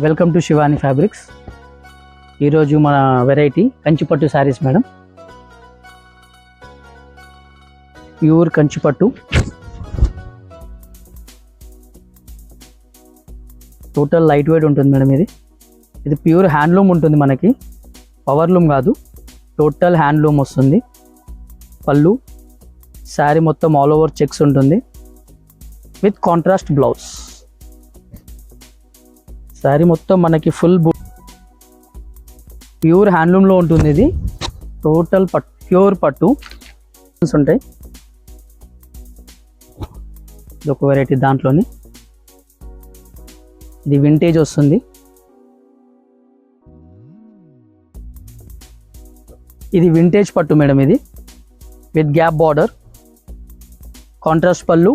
Welcome to Shivani fabrics. ఈరోజు మన variety కంచిపట్టు saris madam. Pure కంచిపట్టు, total light weight ఉంటుంది మేడం. ఇది ప్యూర్ హ్యాండ్లూమ్ ఉంటుంది, మనకి పవర్లూమ్ కాదు, టోటల్ హ్యాండ్లూమ్ వస్తుంది. పళ్ళు, శారీ మొత్తం ఆల్ ఓవర్ చెక్స్ ఉంటుంది విత్ కాంట్రాస్ట్ బ్లౌజ్. శారీ మొత్తం మనకి ఫుల్ ప్యూర్ హ్యాండ్లూమ్లో ఉంటుంది. ఇది టోటల్ ప్యూర్ పట్టు ఉంటాయి. ఇది ఒక వెరైటీ, దాంట్లోని ఇది వింటేజ్ వస్తుంది. ఇది వింటేజ్ పట్టు మేడం. ఇది విత్ గ్యాప్ బార్డర్, కాంట్రాస్ట్ పళ్ళు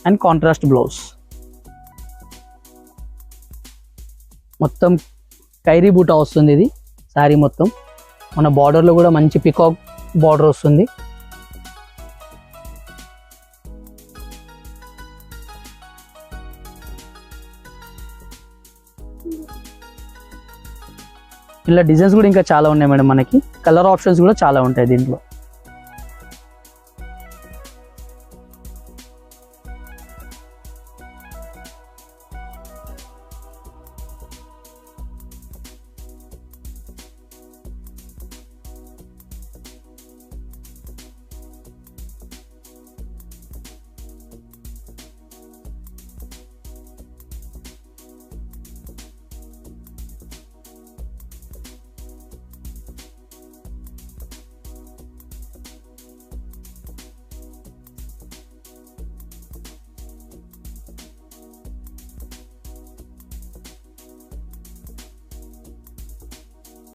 అండ్ కాంట్రాస్ట్ బ్లౌజ్. మొత్తం ఖైరీ బూటా వస్తుంది. ఇది శారీ మొత్తం మన బార్డర్లో కూడా మంచి పికాక్ బార్డర్ వస్తుంది. ఇలా డిజైన్స్ కూడా ఇంకా చాలా ఉన్నాయి మేడం. మనకి కలర్ ఆప్షన్స్ కూడా చాలా ఉంటాయి దీంట్లో.